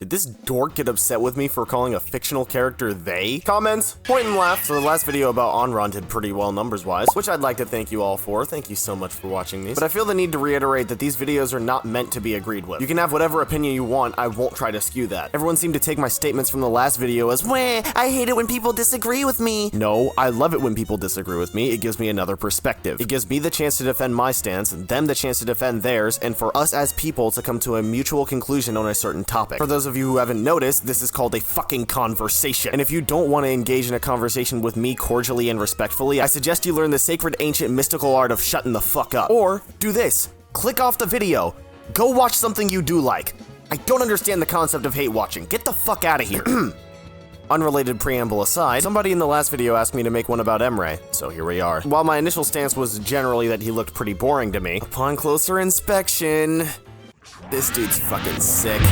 Did this dork get upset with me for calling a fictional character they? Comments, point and laugh. So the last video about Onron did pretty well numbers-wise, which I'd like to thank you all for. Thank you so much for watching these. But I feel the need to reiterate that these videos are not meant to be agreed with. You can have whatever opinion you want, I won't try to skew that. Everyone seemed to take my statements from the last video as, "Wah, I hate it when people disagree with me." No, I love it when people disagree with me. It gives me another perspective. It gives me the chance to defend my stance, them the chance to defend theirs, and for us as people to come to a mutual conclusion on a certain topic. For those of you who haven't noticed, this is called a fucking conversation. And if you don't want to engage in a conversation with me cordially and respectfully, I suggest you learn the sacred ancient mystical art of shutting the fuck up. Or do this. Click off the video. Go watch something you do like. I don't understand the concept of hate watching. Get the fuck out of here. Unrelated preamble aside, somebody in the last video asked me to make one about Emre, so here we are. While my initial stance was generally that he looked pretty boring to me, upon closer inspection, this dude's fucking sick.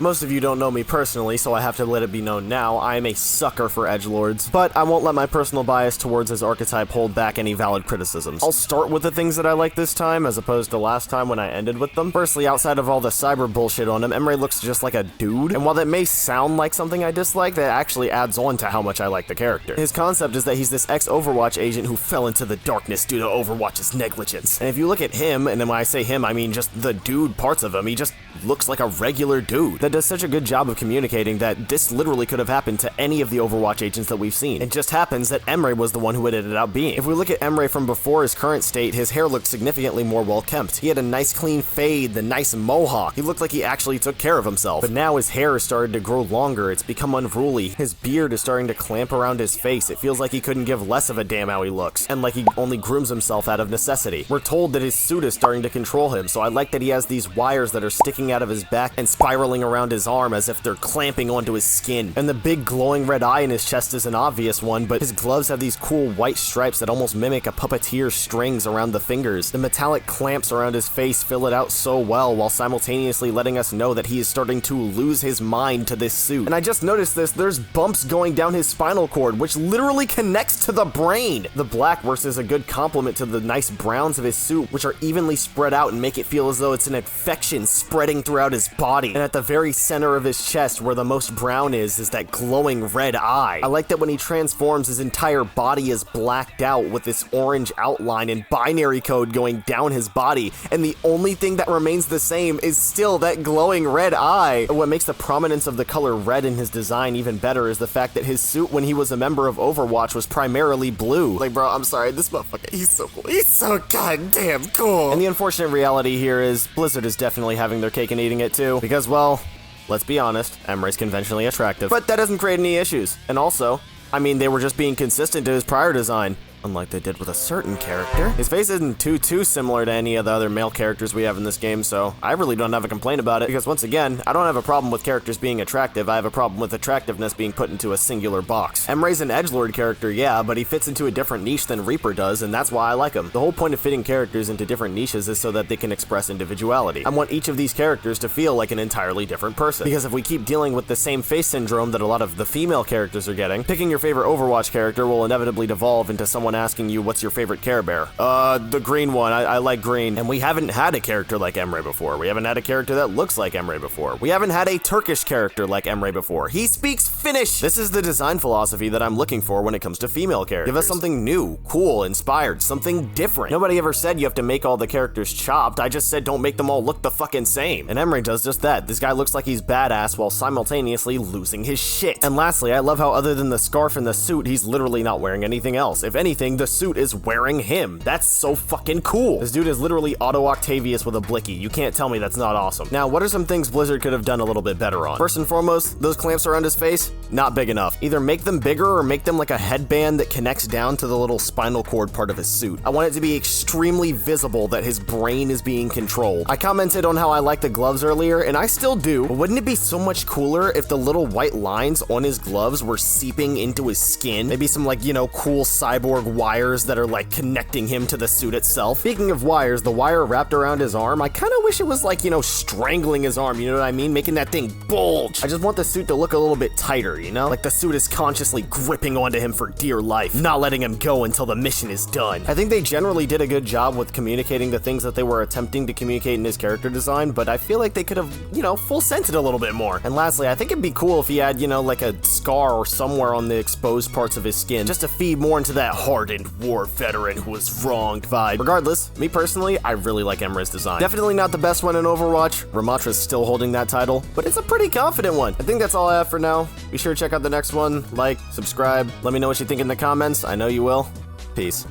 Most of you don't know me personally, so I have to let it be known now, I am a sucker for edgelords. But I won't let my personal bias towards his archetype hold back any valid criticisms. I'll start with the things that I like this time, as opposed to last time when I ended with them. Firstly, outside of all the cyber bullshit on him, Emre looks just like a dude, and while that may sound like something I dislike, that actually adds on to how much I like the character. His concept is that he's this ex-Overwatch agent who fell into the darkness due to Overwatch's negligence. And if you look at him, and then when I say him, I mean just the dude parts of him, he just looks like a regular dude. That does such a good job of communicating that this literally could have happened to any of the Overwatch agents that we've seen. It just happens that Emre was the one who it ended up being. If we look at Emre from before his current state, his hair looked significantly more well-kempt. He had a nice clean fade, the nice mohawk. He looked like he actually took care of himself. But now his hair has started to grow longer, it's become unruly. His beard is starting to clamp around his face. It feels like he couldn't give less of a damn how he looks, and like he only grooms himself out of necessity. We're told that his suit is starting to control him, so I like that he has these wires that are sticking out of his back and spiraling around his arm as if they're clamping onto his skin. And the big glowing red eye in his chest is an obvious one, but his gloves have these cool white stripes that almost mimic a puppeteer's strings around the fingers. The metallic clamps around his face fill it out so well, while simultaneously letting us know that he is starting to lose his mind to this suit. And I just noticed this, there's bumps going down his spinal cord, which literally connects to the brain. The black works as a good complement to the nice browns of his suit, which are evenly spread out and make it feel as though it's an infection spreading throughout his body. And at the very center of his chest, where the most brown is that glowing red eye. I like that when he transforms, his entire body is blacked out with this orange outline and binary code going down his body, and the only thing that remains the same is still that glowing red eye. What makes the prominence of the color red in his design even better is the fact that his suit when he was a member of Overwatch was primarily blue. Like, bro, I'm sorry, this motherfucker, he's so cool. He's so goddamn cool. And the unfortunate reality here is Blizzard is definitely having their cake and eating it too, because, well, let's be honest, Emre's conventionally attractive. But that doesn't create any issues. And also, I mean, they were just being consistent to his prior design. Unlike they did with a certain character. His face isn't too similar to any of the other male characters we have in this game, so I really don't have a complaint about it, because once again, I don't have a problem with characters being attractive, I have a problem with attractiveness being put into a singular box. Emre's an edgelord character, yeah, but he fits into a different niche than Reaper does, and that's why I like him. The whole point of fitting characters into different niches is so that they can express individuality. I want each of these characters to feel like an entirely different person, because if we keep dealing with the same face syndrome that a lot of the female characters are getting, picking your favorite Overwatch character will inevitably devolve into someone asking you, what's your favorite Care Bear? The green one. I like green. And we haven't had a character like Emre before. We haven't had a character that looks like Emre before. We haven't had a Turkish character like Emre before. He speaks Finnish! This is the design philosophy that I'm looking for when it comes to female characters. Give us something new, cool, inspired, something different. Nobody ever said you have to make all the characters chopped. I just said don't make them all look the fucking same. And Emre does just that. This guy looks like he's badass while simultaneously losing his shit. And lastly, I love how other than the scarf and the suit, he's literally not wearing anything else. If anything, the suit is wearing him. That's so fucking cool. This dude is literally Otto Octavius with a blicky. You can't tell me that's not awesome. Now, what are some things Blizzard could have done a little bit better on? First and foremost, those clamps around his face, not big enough. Either make them bigger or make them like a headband that connects down to the little spinal cord part of his suit. I want it to be extremely visible that his brain is being controlled. I commented on how I like the gloves earlier, and I still do, but wouldn't it be so much cooler if the little white lines on his gloves were seeping into his skin? Maybe some, like, you know, cool cyborg wires that are like connecting him to the suit itself. Speaking of wires, the wire wrapped around his arm, I kind of wish it was like, you know, strangling his arm, you know what I mean? Making that thing bulge. I just want the suit to look a little bit tighter, you know? Like the suit is consciously gripping onto him for dear life, not letting him go until the mission is done. I think they generally did a good job with communicating the things that they were attempting to communicate in his character design, but I feel like they could have, you know, full sent it a little bit more. And lastly, I think it'd be cool if he had, you know, like a scar or somewhere on the exposed parts of his skin, just to feed more into that hardened war veteran who was wronged vibe. Regardless, me personally, I really like Emre's design. Definitely not the best one in Overwatch. Ramatra's still holding that title, but it's a pretty confident one. I think that's all I have for now. Be sure to check out the next one, like, subscribe, let me know what you think in the comments. I know you will. Peace.